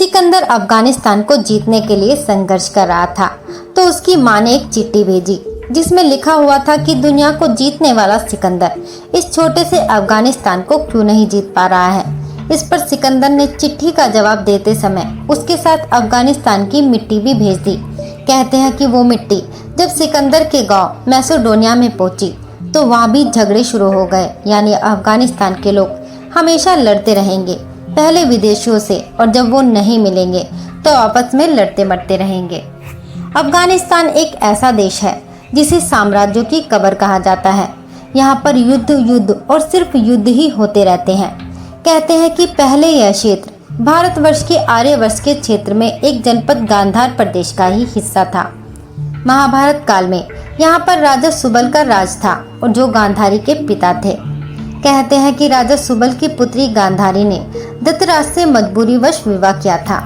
सिकंदर अफगानिस्तान को जीतने के लिए संघर्ष कर रहा था, तो उसकी मां ने एक चिट्ठी भेजी जिसमें लिखा हुआ था कि दुनिया को जीतने वाला सिकंदर इस छोटे से अफगानिस्तान को क्यों नहीं जीत पा रहा है। इस पर सिकंदर ने चिट्ठी का जवाब देते समय उसके साथ अफगानिस्तान की मिट्टी भी भेज दी। कहते हैं कि वो मिट्टी जब सिकंदर के गांव मैसेडोनिया में पहुंची तो वहां भी झगड़े शुरू हो गए, यानी अफगानिस्तान के लोग हमेशा लड़ते रहेंगे, पहले विदेशियों से, और जब वो नहीं मिलेंगे तो आपस में लड़ते मरते रहेंगे। अफगानिस्तान एक ऐसा देश है जिसे साम्राज्यों की कब्र कहा जाता है। यहाँ पर युद्ध और सिर्फ युद्ध ही होते रहते हैं। कहते हैं कि पहले यह क्षेत्र भारतवर्ष के आर्यवर्ष के क्षेत्र में एक जनपद गांधार प्रदेश का ही हिस्सा था। महाभारत काल में यहाँ पर राजा सुबल का राज था और जो गांधारी के पिता थे। कहते हैं कि राजा सुबल की पुत्री गांधारी ने धृतराष्ट्र से मजबूरीवश विवाह किया था।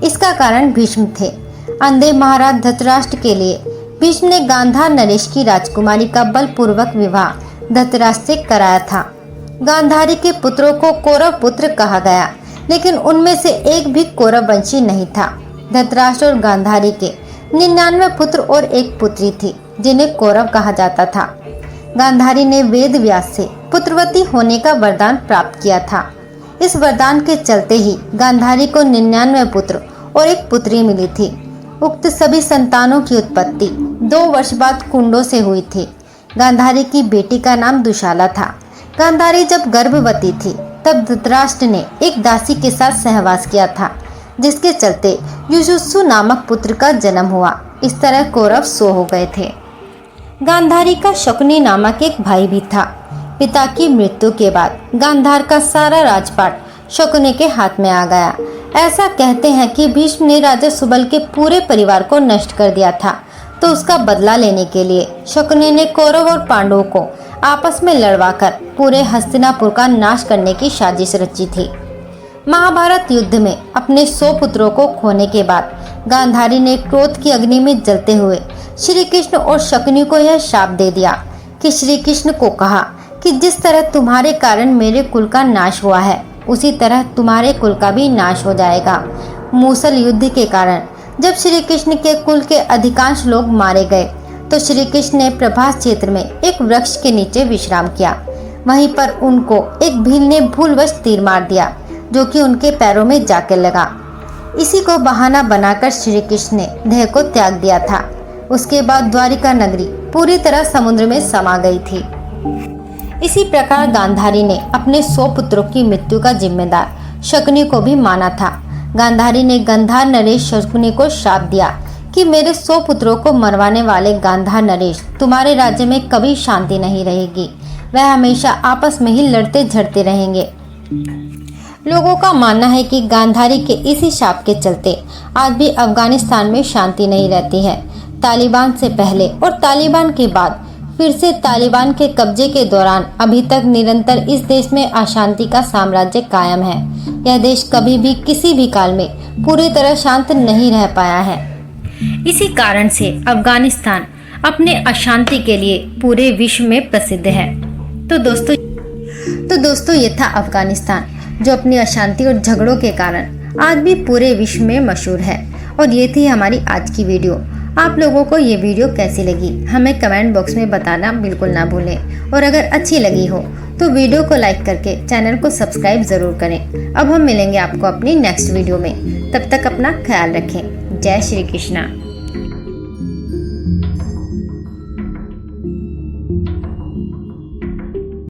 इसका कारण भीष्म थे। अंधे महाराज धृतराष्ट्र के लिए भीष्म ने गांधार नरेश की राजकुमारी का बलपूर्वक विवाह धृतराष्ट्र से कराया था। गांधारी के पुत्रों को कौरव पुत्र कहा गया, लेकिन उनमें से एक भी कौरव वंशी नहीं था। धृतराष्ट्र और गांधारी के 99 पुत्र और एक पुत्री थी जिन्हें कौरव कहा जाता था। गांधारी ने वेद व्यास से पुत्रवती होने का वरदान प्राप्त किया था। इस वरदान के चलते ही गांधारी को 99 पुत्र और एक पुत्री मिली थी। उक्त सभी संतानों की उत्पत्ति 2 वर्ष बाद कुंडों से हुई थी। गांधारी की बेटी का नाम दुशाला था। गांधारी जब गर्भवती थी तब धृतराष्ट्र ने एक दासी के साथ सहवास किया था, जिसके चलते युयुत्सु नामक पुत्र का जन्म हुआ। इस तरह कौरव 100 हो गए थे। गांधारी का शकुनी नामक एक भाई भी था। पिता की मृत्यु के बाद गांधार का सारा राजपाट शकुनी के हाथ में आ गया। ऐसा कहते हैं कि भीष्म ने राजा सुबल के पूरे परिवार को नष्ट कर दिया था, तो उसका बदला लेने के लिए शकुनी ने कौरव और पांडवों को आपस में लड़वाकर पूरे हस्तिनापुर का नाश करने की साजिश रची थी। महाभारत युद्ध में अपने 100 पुत्रों को खोने के बाद गांधारी ने क्रोध की अग्नि में जलते हुए श्री कृष्ण और शकुनी को यह शाप दे दिया कि श्री कृष्ण को कहा कि जिस तरह तुम्हारे कारण मेरे कुल का नाश हुआ है, उसी तरह तुम्हारे कुल का भी नाश हो जाएगा। मूसल युद्ध के कारण जब श्री कृष्ण के कुल के अधिकांश लोग मारे गए तो श्री कृष्ण ने प्रभास क्षेत्र में एक वृक्ष के नीचे विश्राम किया। वहीं पर उनको एक भील ने भूलवश तीर मार दिया, जो कि उनके पैरों में जाकर लगा। इसी को बहाना बनाकर श्री कृष्ण ने देह को त्याग दिया था। उसके बाद द्वारिका नगरी पूरी तरह समुद्र में समा गई थी। इसी प्रकार गांधारी ने अपने 100 पुत्रों की मृत्यु का जिम्मेदार शकुनी को भी माना था। गांधारी ने गांधार नरेश शकुनी को श्राप दिया कि मेरे 100 पुत्रों को मरवाने वाले गांधार नरेश, तुम्हारे राज्य में कभी शांति नहीं रहेगी। वह हमेशा आपस में ही लड़ते झड़ते रहेंगे। लोगों का मानना है कि गांधारी के इसी शाप के चलते आज भी अफगानिस्तान में शांति नहीं रहती है। तालिबान से पहले और तालिबान के बाद फिर से तालिबान के कब्जे के दौरान अभी तक निरंतर इस देश में अशांति का साम्राज्य कायम है। यह देश कभी भी किसी भी काल में पूरी तरह शांत नहीं रह पाया है। इसी कारण से अफगानिस्तान अपने अशांति के लिए पूरे विश्व में प्रसिद्ध है। तो दोस्तों ये था अफगानिस्तान, जो अपनी अशांति और झगड़ों के कारण आज भी पूरे विश्व में मशहूर है। और ये थी हमारी आज की वीडियो। आप लोगों को ये वीडियो कैसी लगी हमें कमेंट बॉक्स में बताना बिल्कुल ना भूलें। और अगर अच्छी लगी हो तो वीडियो को लाइक करके चैनल को सब्सक्राइब जरूर करें। अब हम मिलेंगे आपको अपनी नेक्स्ट वीडियो में। तब तक अपना ख्याल रखें। जय श्री कृष्णा।